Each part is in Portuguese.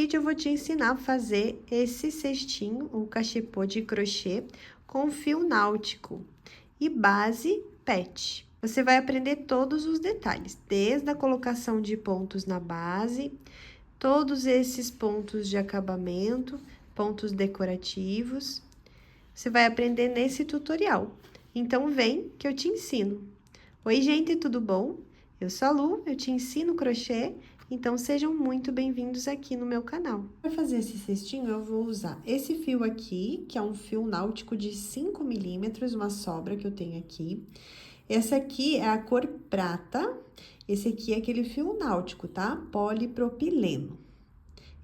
vídeo eu vou te ensinar a fazer esse cestinho, um cachepô de crochê com fio náutico e base pet. Você vai aprender todos os detalhes, desde a colocação de pontos na base, todos esses pontos de acabamento, pontos decorativos. Você vai aprender nesse tutorial. Então, vem que eu te ensino. Oi, gente, tudo bom? Eu sou a Lu, eu te ensino crochê, então sejam muito bem-vindos aqui no meu canal. Para fazer esse cestinho, eu vou usar esse fio aqui, que é um fio náutico de 5 milímetros, uma sobra que eu tenho aqui. Essa aqui é a cor prata, esse aqui é aquele fio náutico, tá? Polipropileno.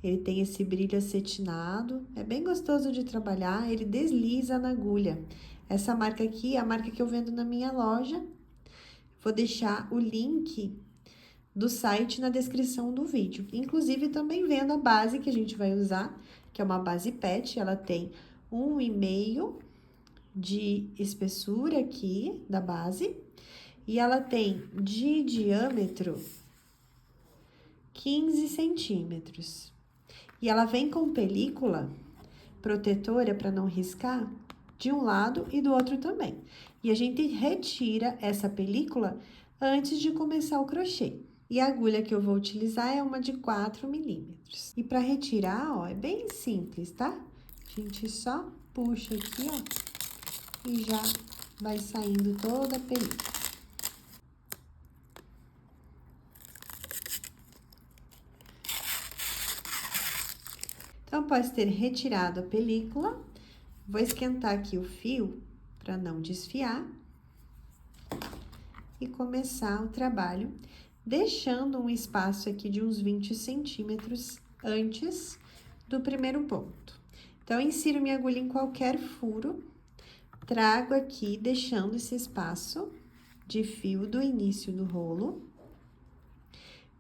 Ele tem esse brilho acetinado, é bem gostoso de trabalhar, ele desliza na agulha. Essa marca aqui é a marca que eu vendo na minha loja. Vou deixar o link do site na descrição do vídeo. Inclusive, também vendo a base que a gente vai usar, que é uma base PET, ela tem 1,5 de espessura aqui da base, e ela tem de diâmetro 15 centímetros. E ela vem com película protetora para não riscar de um lado e do outro também. E a gente retira essa película antes de começar o crochê. E a agulha que eu vou utilizar é uma de 4 milímetros. E para retirar, ó, é bem simples, tá? A gente só puxa aqui, ó, e já vai saindo toda a película. Então, após ter retirado a película, vou esquentar aqui o fio para não desfiar e começar o trabalho, deixando um espaço aqui de uns 20 centímetros antes do primeiro ponto. Então, insiro minha agulha em qualquer furo, trago aqui, deixando esse espaço de fio do início do rolo.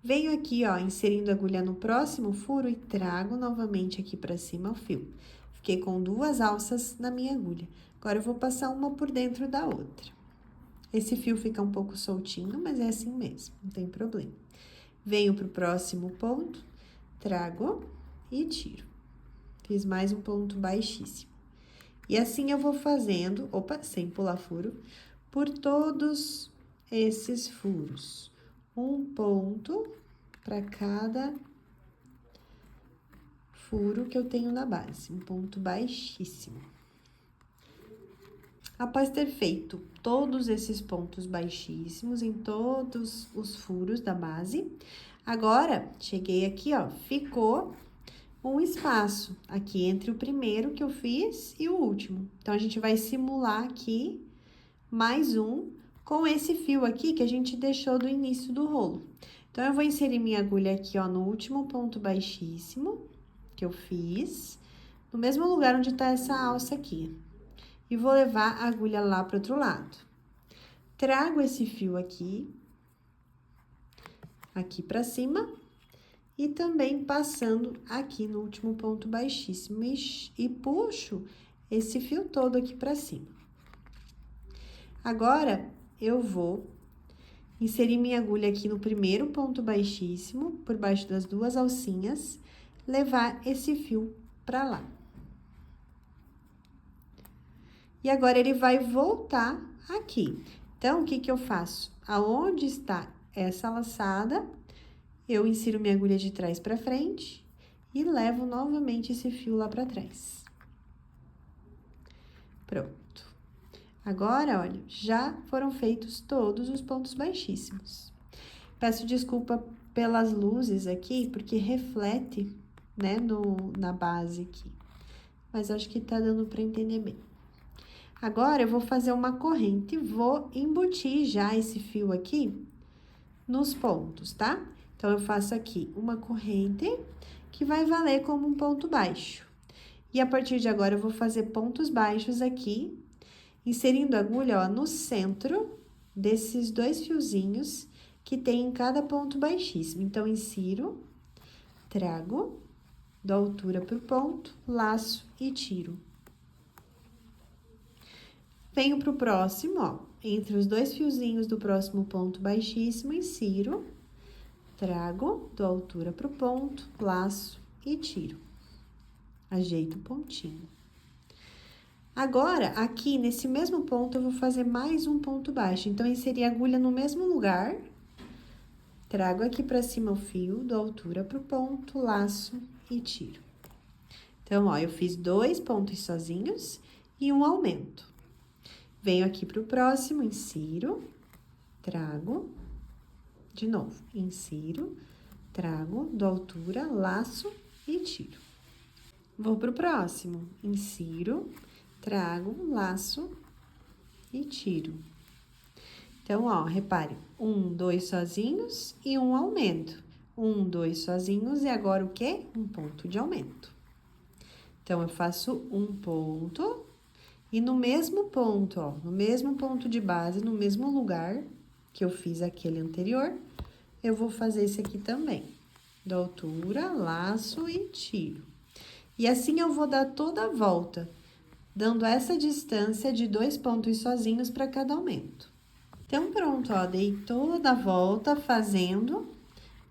Venho aqui, ó, inserindo a agulha no próximo furo e trago novamente aqui pra cima o fio. Fiquei com 2 alças na minha agulha. Agora, eu vou passar uma por dentro da outra. Esse fio fica um pouco soltinho, mas é assim mesmo, não tem problema. Venho pro próximo ponto, trago e tiro. Fiz mais um ponto baixíssimo. E assim eu vou fazendo, sem pular furo, por todos esses furos. Um ponto para cada furo que eu tenho na base, um ponto baixíssimo. Após ter feito todos esses pontos baixíssimos em todos os furos da base, agora, cheguei aqui, ó, ficou um espaço aqui entre o primeiro que eu fiz e o último. Então, a gente vai simular aqui mais um com esse fio aqui que a gente deixou do início do rolo. Então, eu vou inserir minha agulha aqui, ó, no último ponto baixíssimo que eu fiz, no mesmo lugar onde tá essa alça aqui. E vou levar a agulha lá pro outro lado. Trago esse fio aqui pra cima, e também passando aqui no último ponto baixíssimo e puxo esse fio todo aqui pra cima. Agora, eu vou inserir minha agulha aqui no primeiro ponto baixíssimo, por baixo das 2 alcinhas, levar esse fio pra lá. E agora, ele vai voltar aqui. Então, o que que eu faço? Aonde está essa laçada, eu insiro minha agulha de trás pra frente e levo novamente esse fio lá pra trás. Pronto. Agora, olha, já foram feitos todos os pontos baixíssimos. Peço desculpa pelas luzes aqui, porque reflete, né, na base aqui. Mas acho que tá dando pra entender bem. Agora, eu vou fazer uma corrente, vou embutir já esse fio aqui nos pontos, tá? Então, eu faço aqui uma corrente que vai valer como um ponto baixo. E a partir de agora, eu vou fazer pontos baixos aqui, inserindo a agulha, ó, no centro desses 2 fiozinhos que tem em cada ponto baixíssimo. Então, insiro, trago, dou altura pro ponto, laço e tiro. Venho pro próximo, ó, entre os 2 fiozinhos do próximo ponto baixíssimo, insiro, trago, dou altura pro ponto, laço e tiro. Ajeito o pontinho. Agora, aqui nesse mesmo ponto, eu vou fazer mais um ponto baixo. Então, inserir a agulha no mesmo lugar. Trago aqui pra cima o fio, dou altura pro ponto, laço e tiro. Então, ó, eu fiz 2 pontos sozinhos e um aumento. Venho aqui pro próximo, insiro, trago, de novo, insiro, trago, dou altura, laço e tiro. Vou pro próximo, insiro, trago, laço e tiro. Então, ó, repare, 1, 2 sozinhos e um aumento. 1, 2 sozinhos e agora o quê? Um ponto de aumento. Então, eu faço um ponto e no mesmo ponto, ó, no mesmo ponto de base, no mesmo lugar que eu fiz aquele anterior, eu vou fazer esse aqui também. Dou altura, laço e tiro. E assim eu vou dar toda a volta, dando essa distância de 2 pontos sozinhos para cada aumento. Então, pronto, ó, dei toda a volta fazendo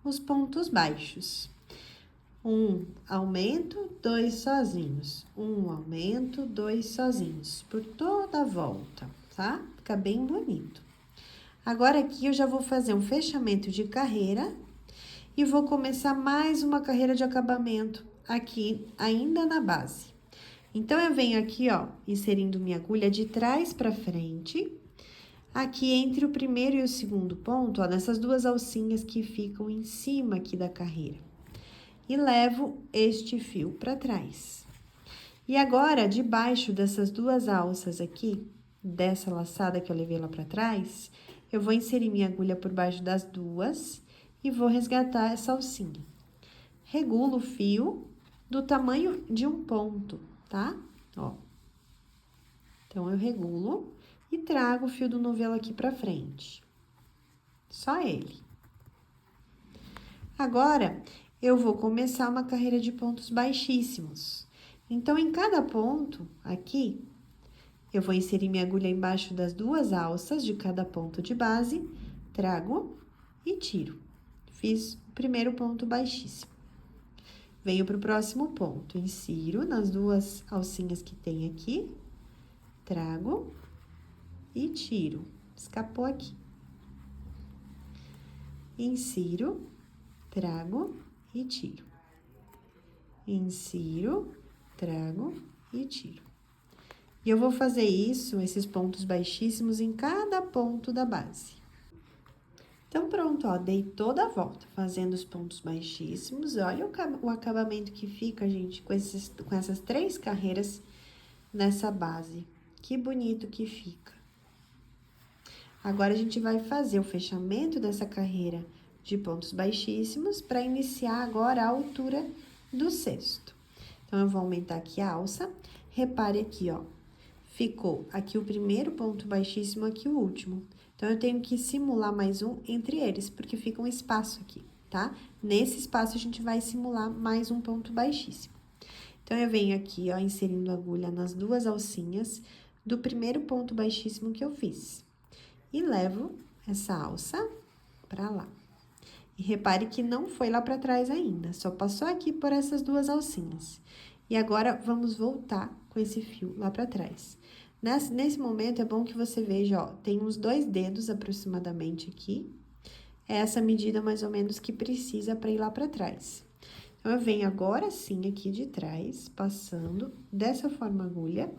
os pontos baixos. Um aumento, 2 sozinhos. Um aumento, 2 sozinhos, por toda a volta, tá? Fica bem bonito. Agora, aqui, eu já vou fazer um fechamento de carreira e vou começar mais uma carreira de acabamento aqui, ainda na base. Então, eu venho aqui, ó, inserindo minha agulha de trás pra frente, aqui entre o primeiro e o segundo ponto, ó, nessas duas alcinhas que ficam em cima aqui da carreira. E levo este fio pra trás. E agora, debaixo dessas duas alças aqui, dessa laçada que eu levei lá pra trás, eu vou inserir minha agulha por baixo das duas e vou resgatar essa alcinha. Regulo o fio do tamanho de um ponto, tá? Ó. Então, eu regulo e trago o fio do novelo aqui pra frente. Só ele. Agora, eu vou começar uma carreira de pontos baixíssimos. Então, em cada ponto aqui, eu vou inserir minha agulha embaixo das duas alças de cada ponto de base, trago e tiro. Fiz o primeiro ponto baixíssimo. Venho para o próximo ponto, insiro nas duas alcinhas que tem aqui, trago e tiro. Escapou aqui. Insiro, trago e tiro. Insiro, trago e tiro. E eu vou fazer isso, esses pontos baixíssimos, em cada ponto da base. Então, pronto, ó, dei toda a volta, fazendo os pontos baixíssimos. Olha o acabamento que fica, gente, com essas 3 carreiras nessa base. Que bonito que fica. Agora, a gente vai fazer o fechamento dessa carreira de pontos baixíssimos para iniciar agora a altura do cesto. Então, eu vou aumentar aqui a alça. Repare aqui, ó. Ficou aqui o primeiro ponto baixíssimo, aqui o último. Então, eu tenho que simular mais um entre eles, porque fica um espaço aqui, tá? Nesse espaço, a gente vai simular mais um ponto baixíssimo. Então, eu venho aqui, ó, inserindo a agulha nas duas alcinhas do primeiro ponto baixíssimo que eu fiz. E levo essa alça pra lá. E repare que não foi lá pra trás ainda, só passou aqui por essas duas alcinhas. E agora, vamos voltar com esse fio lá pra trás. Nesse momento, é bom que você veja, ó, tem uns 2 dedos aproximadamente aqui. É essa medida mais ou menos que precisa para ir lá para trás. Então, eu venho agora sim aqui de trás, passando dessa forma a agulha.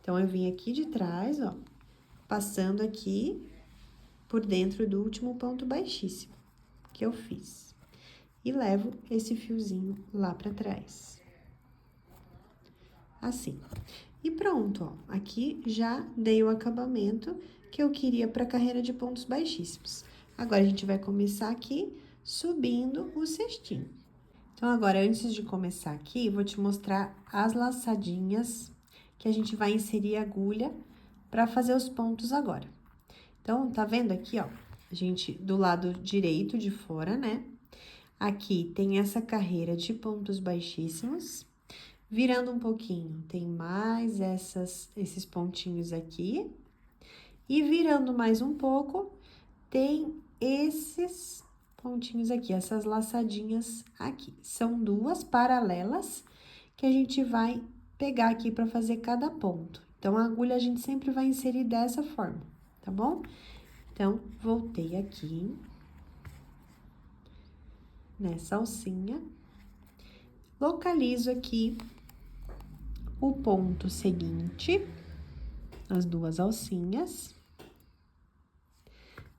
Então, eu vim aqui de trás, ó, passando aqui por dentro do último ponto baixíssimo que eu fiz. E levo esse fiozinho lá para trás. Assim. E pronto, ó, aqui já dei o acabamento que eu queria para a carreira de pontos baixíssimos. Agora, a gente vai começar aqui subindo o cestinho. Então, agora, antes de começar aqui, vou te mostrar as laçadinhas que a gente vai inserir a agulha para fazer os pontos agora. Então, tá vendo aqui, ó, a gente, do lado direito de fora, né? Aqui tem essa carreira de pontos baixíssimos. Virando um pouquinho, tem mais esses pontinhos aqui. E virando mais um pouco, tem esses pontinhos aqui, essas laçadinhas aqui. São duas paralelas que a gente vai pegar aqui pra fazer cada ponto. Então, a agulha a gente sempre vai inserir dessa forma, tá bom? Então, voltei aqui nessa alcinha, localizo aqui o ponto seguinte, as duas alcinhas,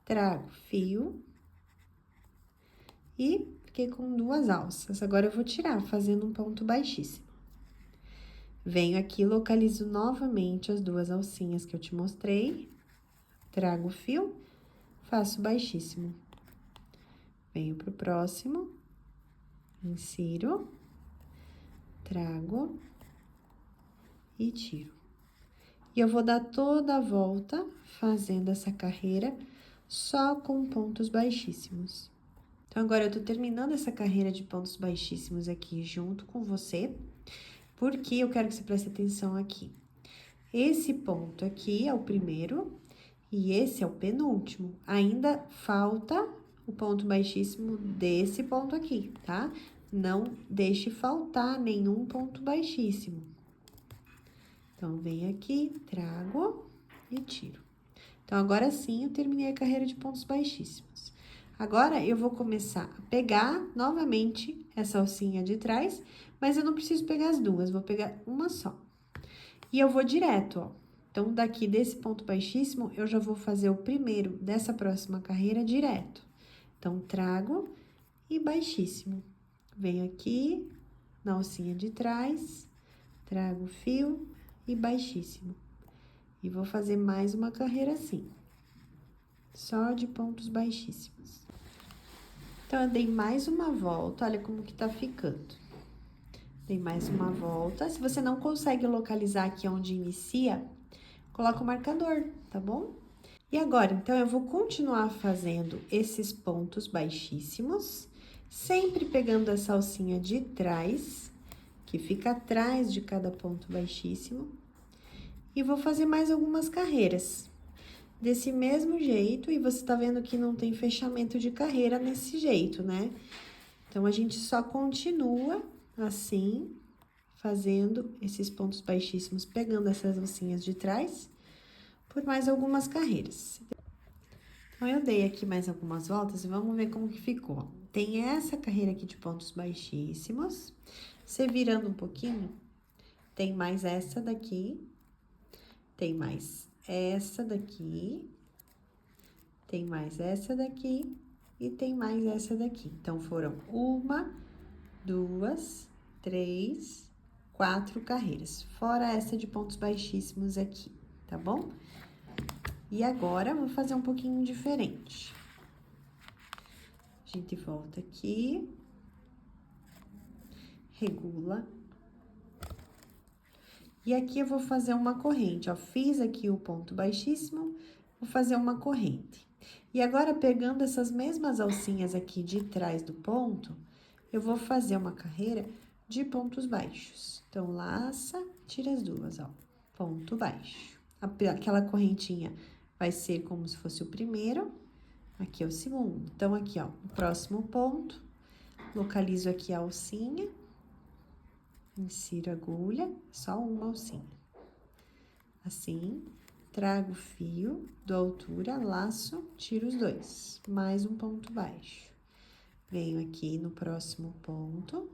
trago fio e fiquei com duas alças. Agora, eu vou tirar, fazendo um ponto baixíssimo. Venho aqui, localizo novamente as duas alcinhas que eu te mostrei, trago o fio, faço baixíssimo. Venho pro próximo, insiro, trago e tiro. E eu vou dar toda a volta fazendo essa carreira só com pontos baixíssimos. Então, agora eu tô terminando essa carreira de pontos baixíssimos aqui junto com você, porque eu quero que você preste atenção aqui. Esse ponto aqui é o primeiro e esse é o penúltimo. Ainda falta o ponto baixíssimo desse ponto aqui, tá? Não deixe faltar nenhum ponto baixíssimo. Então, venho aqui, trago e tiro. Então, agora sim, eu terminei a carreira de pontos baixíssimos. Agora, eu vou começar a pegar novamente essa alcinha de trás, mas eu não preciso pegar as duas, vou pegar uma só. E eu vou direto, ó. Então, daqui desse ponto baixíssimo, eu já vou fazer o primeiro dessa próxima carreira direto. Então, trago e baixíssimo. Venho aqui na alcinha de trás, trago o fio e baixíssimo. E vou fazer mais uma carreira assim, só de pontos baixíssimos. Então, eu dei mais uma volta, olha como que tá ficando. Dei mais uma volta. Se você não consegue localizar aqui onde inicia, coloca o marcador, tá bom? E agora, então, eu vou continuar fazendo esses pontos baixíssimos, sempre pegando essa alcinha de trás, que fica atrás de cada ponto baixíssimo, e vou fazer mais algumas carreiras. Desse mesmo jeito, e você tá vendo que não tem fechamento de carreira nesse jeito, né? Então, a gente só continua assim, fazendo esses pontos baixíssimos, pegando essas alcinhas de trás, por mais algumas carreiras. Então, eu dei aqui mais algumas voltas e vamos ver como que ficou. Tem essa carreira aqui de pontos baixíssimos, você virando um pouquinho, tem mais essa daqui, tem mais essa daqui, tem mais essa daqui e tem mais essa daqui. Então, foram 1, 2, 3, 4 carreiras, fora essa de pontos baixíssimos aqui, tá bom? E agora, vou fazer um pouquinho diferente. A gente volta aqui, regula. E aqui eu vou fazer uma corrente, ó, fiz aqui o ponto baixíssimo, vou fazer uma corrente. E agora, pegando essas mesmas alcinhas aqui de trás do ponto, eu vou fazer uma carreira de pontos baixos. Então, laça, tira as duas, ó, ponto baixo. Aquela correntinha vai ser como se fosse o primeiro, aqui é o segundo. Então, aqui, ó, o próximo ponto, localizo aqui a alcinha, insiro a agulha, só uma alcinha. Assim, trago o fio, dou altura, laço, tiro os dois, mais um ponto baixo. Venho aqui no próximo ponto,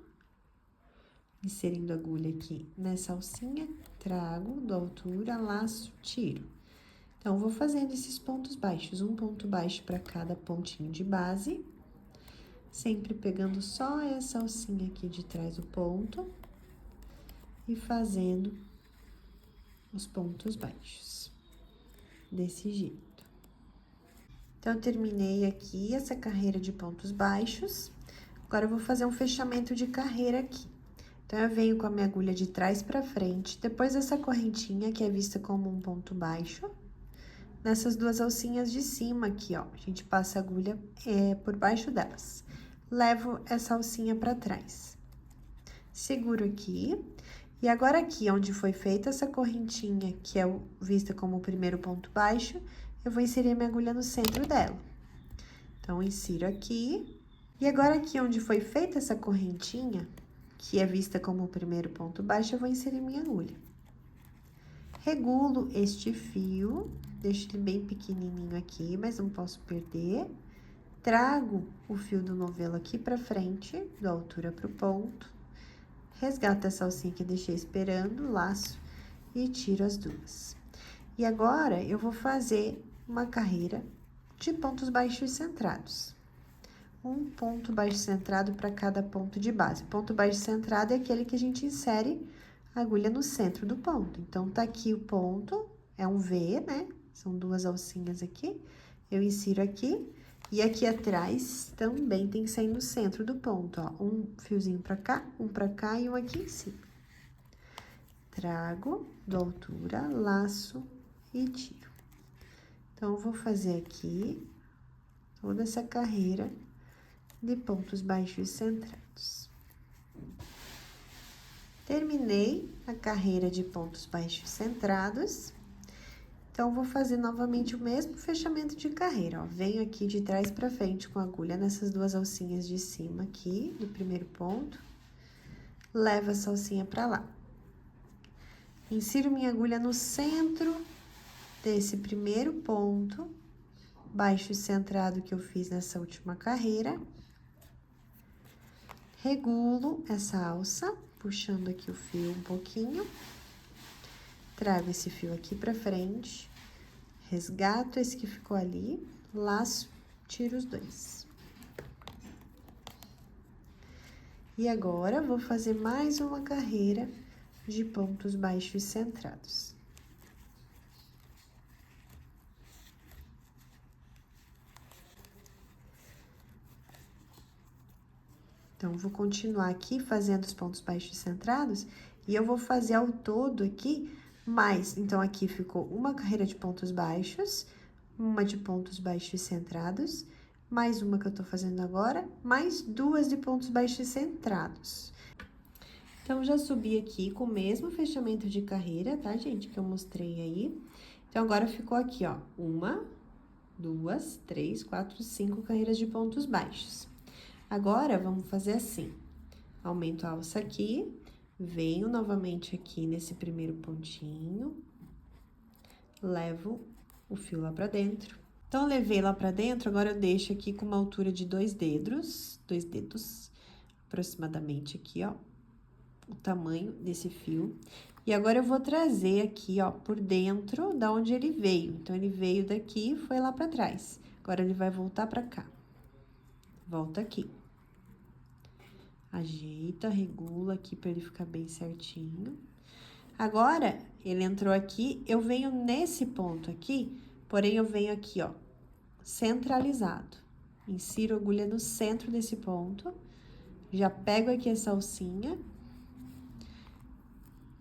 inserindo a agulha aqui nessa alcinha, trago, dou altura, laço, tiro. Então, vou fazendo esses pontos baixos, um ponto baixo para cada pontinho de base, sempre pegando só essa alcinha aqui de trás do ponto e fazendo os pontos baixos, desse jeito. Então, eu terminei aqui essa carreira de pontos baixos, agora eu vou fazer um fechamento de carreira aqui. Então, eu venho com a minha agulha de trás para frente, depois dessa correntinha, que é vista como um ponto baixo, nessas duas alcinhas de cima aqui, ó, a gente passa a agulha por baixo delas. Levo essa alcinha para trás. Seguro aqui. E agora, aqui, onde foi feita essa correntinha, que é vista como o primeiro ponto baixo, eu vou inserir minha agulha no centro dela. Então, insiro aqui, E agora aqui onde foi feita essa correntinha, que é vista como o primeiro ponto baixo, eu vou inserir minha agulha. Regulo este fio, deixo ele bem pequenininho aqui, mas não posso perder. Trago o fio do novelo aqui pra frente, dou altura pro ponto. Resgato essa alcinha que deixei esperando, laço e tiro as duas. E agora, eu vou fazer uma carreira de pontos baixos centrados. Um ponto baixo centrado para cada ponto de base. Ponto baixo centrado é aquele que a gente insere a agulha no centro do ponto. Então, tá aqui o ponto, é um V, né? São duas alcinhas aqui. Eu insiro aqui. E aqui atrás também tem que sair no centro do ponto, ó. Um fiozinho pra cá e um aqui em cima. Trago, dou altura, laço e tiro. Então, eu vou fazer aqui toda essa carreira de pontos baixos centrados. Terminei a carreira de pontos baixos centrados. Então, vou fazer novamente o mesmo fechamento de carreira, ó. Venho aqui de trás pra frente com a agulha nessas duas alcinhas de cima aqui, do primeiro ponto. Levo essa alcinha pra lá. Insiro minha agulha no centro desse primeiro ponto, baixo centrado que eu fiz nessa última carreira. Regulo essa alça, puxando aqui o fio um pouquinho. Trago esse fio aqui pra frente, resgato esse que ficou ali, laço, tiro os dois. E agora, vou fazer mais uma carreira de pontos baixos centrados. Então, vou continuar aqui fazendo os pontos baixos centrados e eu vou fazer ao todo aqui mais. Então, aqui ficou uma carreira de pontos baixos, uma de pontos baixos centrados, mais uma que eu tô fazendo agora, mais duas de pontos baixos centrados. Então, já subi aqui com o mesmo fechamento de carreira, tá, gente? Que eu mostrei aí. Então, agora ficou aqui, ó, uma, duas, três, quatro, 5 carreiras de pontos baixos. Agora, vamos fazer assim. Aumento a alça aqui, venho novamente aqui nesse primeiro pontinho, levo o fio lá pra dentro. Então, levei lá pra dentro, agora eu deixo aqui com uma altura de 2 dedos, aproximadamente aqui, ó, o tamanho desse fio. E agora, eu vou trazer aqui, ó, por dentro da onde ele veio. Então, ele veio daqui e foi lá pra trás. Agora, ele vai voltar pra cá. Volta aqui. Ajeita, regula aqui pra ele ficar bem certinho. Agora, ele entrou aqui, eu venho nesse ponto aqui, porém, eu venho aqui, ó, centralizado. Insiro a agulha no centro desse ponto, já pego aqui essa alcinha,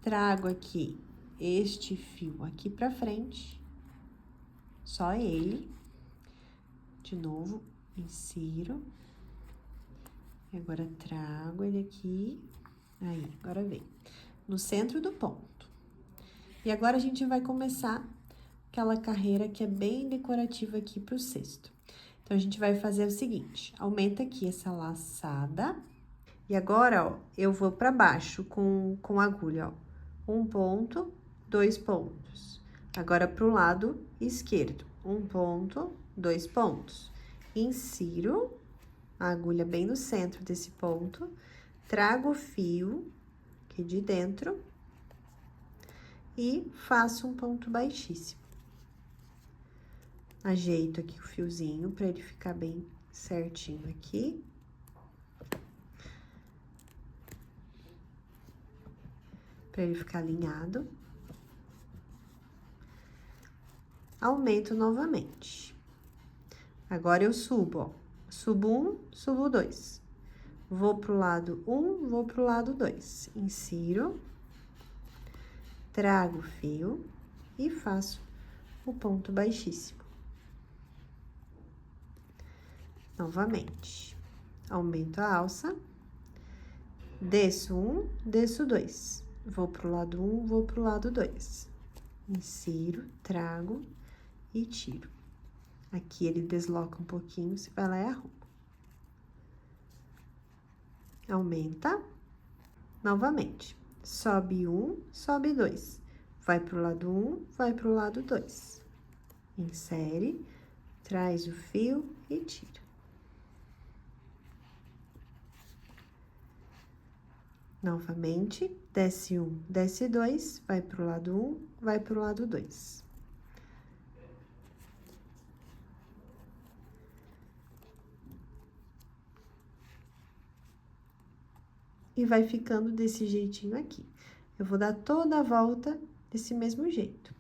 trago aqui este fio aqui pra frente, só ele. De novo, insiro. E agora, trago ele aqui, aí, agora vem no centro do ponto. E agora, a gente vai começar aquela carreira que é bem decorativa aqui pro cesto. Então, a gente vai fazer o seguinte, aumenta aqui essa laçada. E agora, ó, eu vou pra baixo com a agulha, ó. 1 ponto, 2 pontos. Agora, pro lado esquerdo, 1 ponto, 2 pontos. Insiro a agulha bem no centro desse ponto, trago o fio aqui de dentro e faço um ponto baixíssimo. Ajeito aqui o fiozinho pra ele ficar bem certinho aqui. Pra ele ficar alinhado. Aumento novamente. Agora, eu subo, ó. Subo 1, subo 2. Vou pro lado 1, vou pro lado 2. Insiro. Trago o fio e faço o ponto baixíssimo. Novamente. Aumento a alça. Desço 1, desço 2. Vou pro lado 1, vou pro lado 2. Insiro, trago e tiro. Aqui ele desloca um pouquinho, você vai lá e arruma. aumenta, novamente. Sobe 1, sobe 2. Vai pro lado 1, vai pro lado 2. Insere, traz o fio e tira. Novamente, desce 1, desce 2, vai pro lado 1, vai pro lado 2. E vai ficando desse jeitinho aqui. Eu vou dar toda a volta desse mesmo jeito.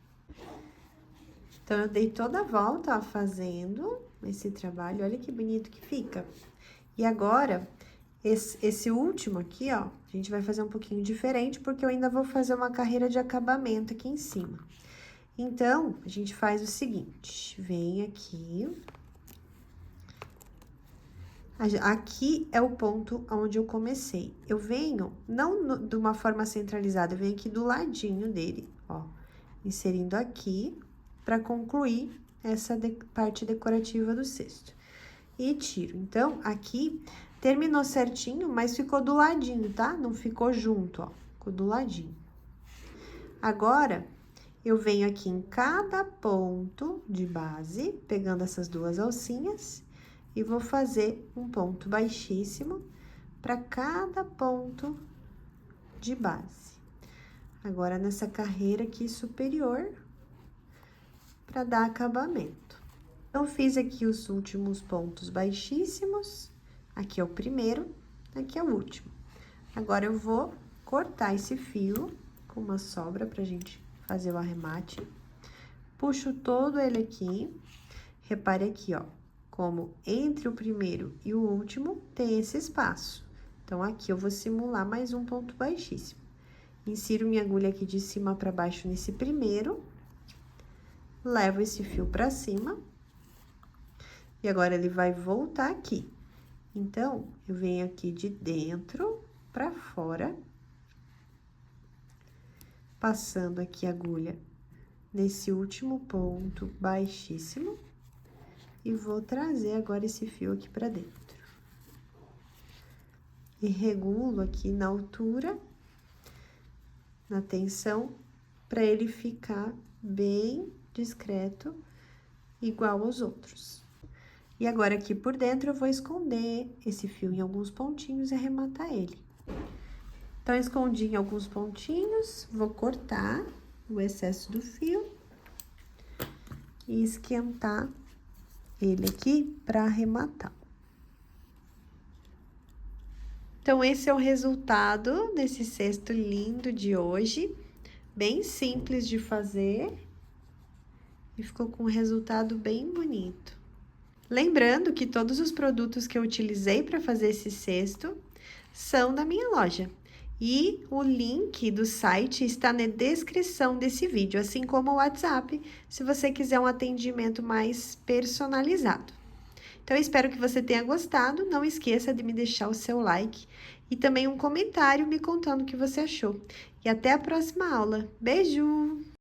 Então, eu dei toda a volta, ó, fazendo esse trabalho, olha que bonito que fica. E agora, esse último aqui, ó, a gente vai fazer um pouquinho diferente, porque eu ainda vou fazer uma carreira de acabamento aqui em cima. Então, a gente faz o seguinte, vem aqui. Aqui é o ponto onde eu comecei. Eu venho, não de uma forma centralizada, eu venho aqui do ladinho dele, ó, inserindo aqui, para concluir essa parte decorativa do cesto. E tiro. Então, aqui terminou certinho, mas ficou do ladinho, tá? Não ficou junto, ó, ficou do ladinho. Agora, eu venho aqui em cada ponto de base, pegando essas duas alcinhas, e vou fazer um ponto baixíssimo para cada ponto de base. Agora, nessa carreira aqui superior, para dar acabamento. Então, fiz aqui os últimos pontos baixíssimos, aqui é o primeiro, aqui é o último. Agora, eu vou cortar esse fio com uma sobra pra gente fazer o arremate. Puxo todo ele aqui, repare aqui, ó, como entre o primeiro e o último tem esse espaço. Então, aqui eu vou simular mais um ponto baixíssimo. Insiro minha agulha aqui de cima para baixo nesse primeiro, levo esse fio para cima, e agora ele vai voltar aqui. Então, eu venho aqui de dentro para fora, passando aqui a agulha nesse último ponto baixíssimo, e vou trazer agora esse fio aqui para dentro. E regulo aqui na altura, na tensão, para ele ficar bem discreto, igual aos outros. E agora, aqui por dentro, eu vou esconder esse fio em alguns pontinhos e arrematar ele. Então, escondi em alguns pontinhos, vou cortar o excesso do fio e esquentar ele aqui para arrematar. Então, esse é o resultado desse cesto lindo de hoje, bem simples de fazer. E ficou com um resultado bem bonito. Lembrando que todos os produtos que eu utilizei para fazer esse cesto são da minha loja. E o link do site está na descrição desse vídeo, assim como o WhatsApp, se você quiser um atendimento mais personalizado. Então, eu espero que você tenha gostado. Não esqueça de me deixar o seu like e também um comentário me contando o que você achou. E até a próxima aula. Beijo!